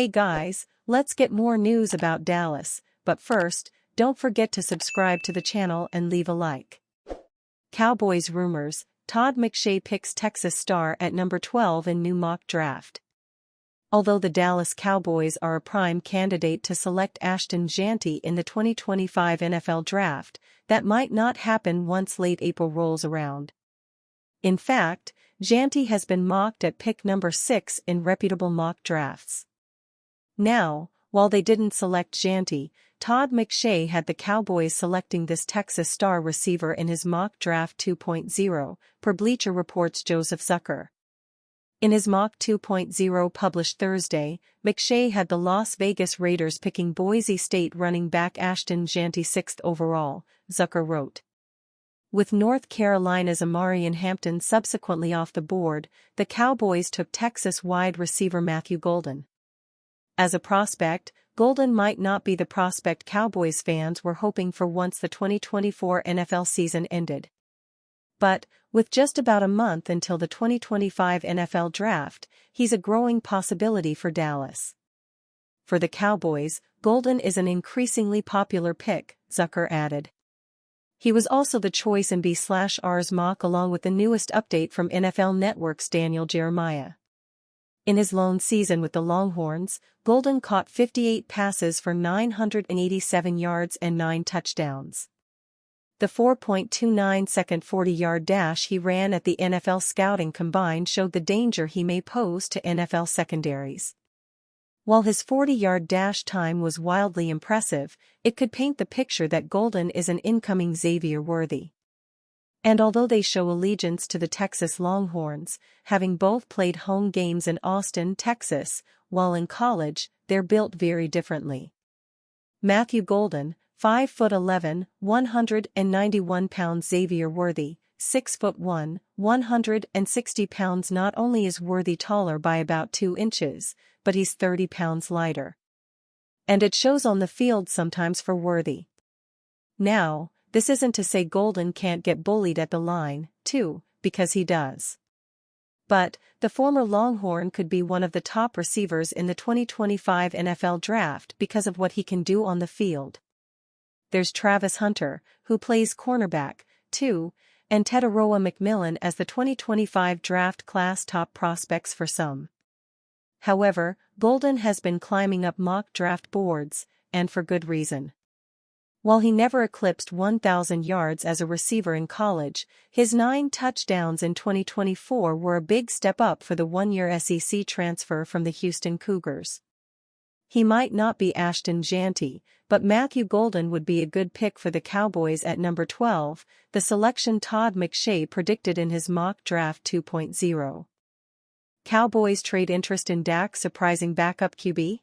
Hey guys, let's get more news about Dallas, but first, don't forget to subscribe to the channel and leave a like. Cowboys rumors, Todd McShay picks Texas star at number 12 in new mock draft. Although the Dallas Cowboys are a prime candidate to select Ashton Jeanty in the 2025 NFL Draft, that might not happen once late April rolls around. In fact, Jeanty has been mocked at pick number 6 in reputable mock drafts. Now, while they didn't select Jeanty, Todd McShay had the Cowboys selecting this Texas star receiver in his mock draft 2.0, per Bleacher Report's Joseph Zucker. In his mock 2.0 published Thursday, McShay had the Las Vegas Raiders picking Boise State running back Ashton Jeanty 6th overall, Zucker wrote. With North Carolina's Amarian Hampton subsequently off the board, the Cowboys took Texas wide receiver Matthew Golden. As a prospect, Golden might not be the prospect Cowboys fans were hoping for once the 2024 NFL season ended. But, with just about a month until the 2025 NFL Draft, he's a growing possibility for Dallas. For the Cowboys, Golden is an increasingly popular pick, Zucker added. He was also the choice in B/R's mock along with the newest update from NFL Network's Daniel Jeremiah. In his lone season with the Longhorns, Golden caught 58 passes for 987 yards and 9 touchdowns. The 4.29-second 40-yard dash he ran at the NFL Scouting Combine showed the danger he may pose to NFL secondaries. While his 40-yard dash time was wildly impressive, it could paint the picture that Golden is an incoming Xavier Worthy. And although they show allegiance to the Texas Longhorns, having both played home games in Austin, Texas, while in college, they're built very differently. Matthew Golden, 5'11", 191 pounds. Xavier Worthy, 6'1", 160 pounds. Not only is Worthy taller by about 2 inches, but he's 30 pounds lighter. And it shows on the field sometimes for Worthy. Now, this isn't to say Golden can't get bullied at the line, too, because he does. But, the former Longhorn could be one of the top receivers in the 2025 NFL Draft because of what he can do on the field. There's Travis Hunter, who plays cornerback, too, and Teteroa McMillan as the 2025 draft class top prospects for some. However, Golden has been climbing up mock draft boards, and for good reason. While he never eclipsed 1,000 yards as a receiver in college, his 9 touchdowns in 2024 were a big step up for the one-year SEC transfer from the Houston Cougars. He might not be Ashton Jeanty, but Matthew Golden would be a good pick for the Cowboys at number 12, the selection Todd McShay predicted in his mock draft 2.0. Cowboys trade interest in Dak surprising backup QB?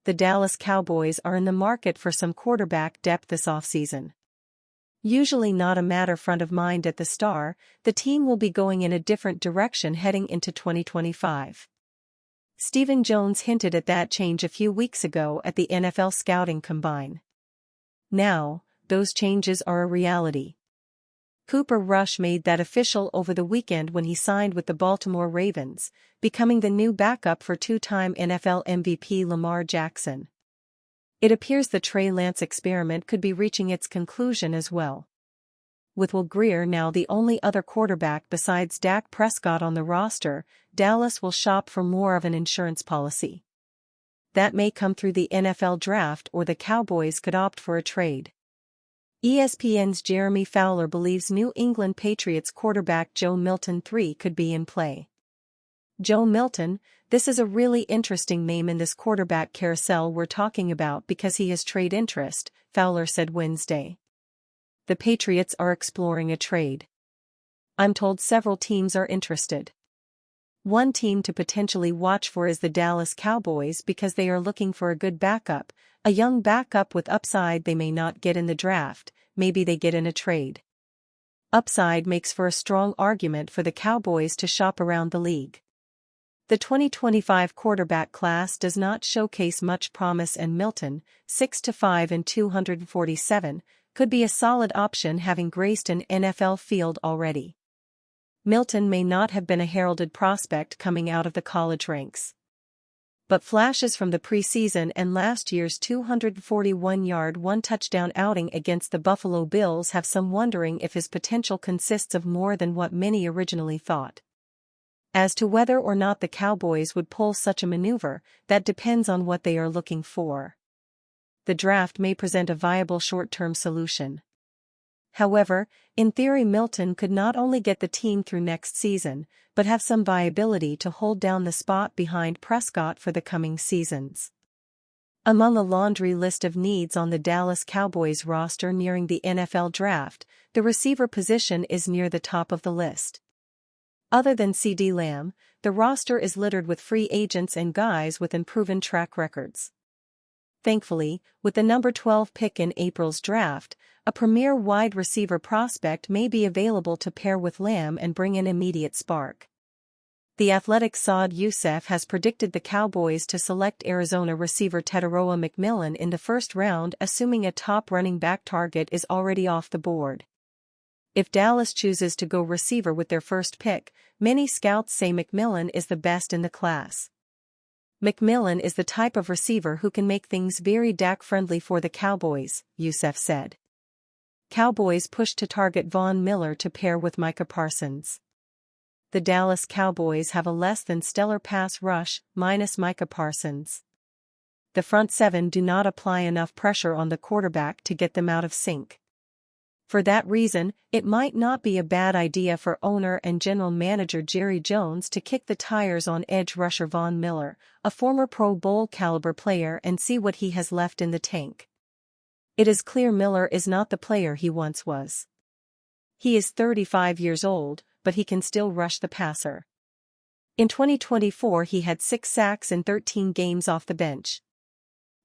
The Dallas Cowboys are in the market for some quarterback depth this offseason. Usually not a matter front of mind at the Star, the team will be going in a different direction heading into 2025. Stephen Jones hinted at that change a few weeks ago at the NFL Scouting Combine. Now, those changes are a reality. Cooper Rush made that official over the weekend when he signed with the Baltimore Ravens, becoming the new backup for two-time NFL MVP Lamar Jackson. It appears the Trey Lance experiment could be reaching its conclusion as well. With Will Grier now the only other quarterback besides Dak Prescott on the roster, Dallas will shop for more of an insurance policy. That may come through the NFL Draft or the Cowboys could opt for a trade. ESPN's Jeremy Fowler believes New England Patriots quarterback Joe Milton III could be in play. Joe Milton, this is a really interesting name in this quarterback carousel we're talking about because he has trade interest, Fowler said Wednesday. The Patriots are exploring a trade. I'm told several teams are interested. One team to potentially watch for is the Dallas Cowboys because they are looking for a good backup, a young backup with upside they may not get in the draft, maybe they get in a trade. Upside makes for a strong argument for the Cowboys to shop around the league. The 2025 quarterback class does not showcase much promise and Milton, 6'5" and 247, could be a solid option having graced an NFL field already. Milton may not have been a heralded prospect coming out of the college ranks. but flashes from the preseason and last year's 241-yard one-touchdown outing against the Buffalo Bills have some wondering if his potential consists of more than what many originally thought. As to whether or not the Cowboys would pull such a maneuver, that depends on what they are looking for. The draft may present a viable short-term solution. However, in theory Milton could not only get the team through next season, but have some viability to hold down the spot behind Prescott for the coming seasons. Among a laundry list of needs on the Dallas Cowboys roster nearing the NFL draft, the receiver position is near the top of the list. Other than CeeDee Lamb, the roster is littered with free agents and guys with unproven track records. Thankfully, with the number 12 pick in April's draft, a premier wide receiver prospect may be available to pair with Lamb and bring an immediate spark. The Athletic's Saad Youssef has predicted the Cowboys to select Arizona receiver Tetairoa McMillan in the first round, assuming a top running back target is already off the board. If Dallas chooses to go receiver with their first pick, many scouts say McMillan is the best in the class. McMillan is the type of receiver who can make things very Dak-friendly for the Cowboys, Youssef said. Cowboys push to target Von Miller to pair with Micah Parsons. The Dallas Cowboys have a less than stellar pass rush, minus Micah Parsons. The front seven do not apply enough pressure on the quarterback to get them out of sync. For that reason, it might not be a bad idea for owner and general manager Jerry Jones to kick the tires on edge rusher Von Miller, a former Pro Bowl caliber player, and see what he has left in the tank. It is clear Miller is not the player he once was. He is 35 years old, but he can still rush the passer. In 2024 he had 6 sacks in 13 games off the bench.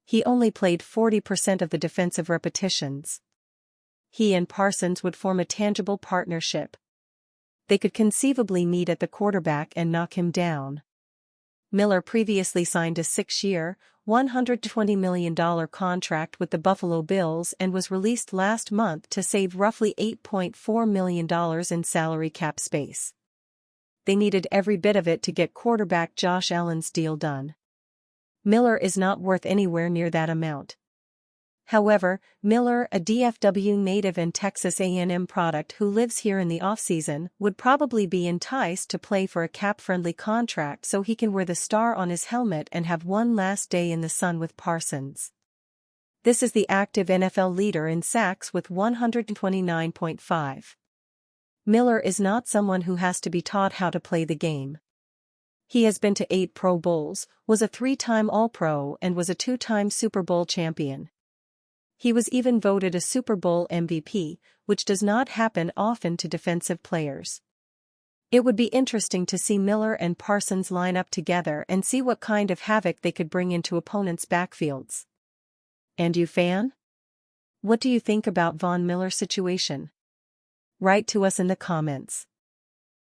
He only played 40% of the defensive repetitions. He and Parsons would form a tangible partnership. They could conceivably meet at the quarterback and knock him down. Miller previously signed a 6-year, $120 million contract with the Buffalo Bills and was released last month to save roughly $8.4 million in salary cap space. They needed every bit of it to get quarterback Josh Allen's deal done. Miller is not worth anywhere near that amount. However, Miller, a DFW native and Texas A&M product who lives here in the offseason, would probably be enticed to play for a cap-friendly contract so he can wear the star on his helmet and have one last day in the sun with Parsons. This is the active NFL leader in sacks with 129.5. Miller is not someone who has to be taught how to play the game. He has been to 8 Pro Bowls, was a 3-time All-Pro and was a 2-time Super Bowl champion. He was even voted a Super Bowl MVP, which does not happen often to defensive players. It would be interesting to see Miller and Parsons line up together and see what kind of havoc they could bring into opponents' backfields. And you, fan? What do you think about Von Miller's situation? Write to us in the comments.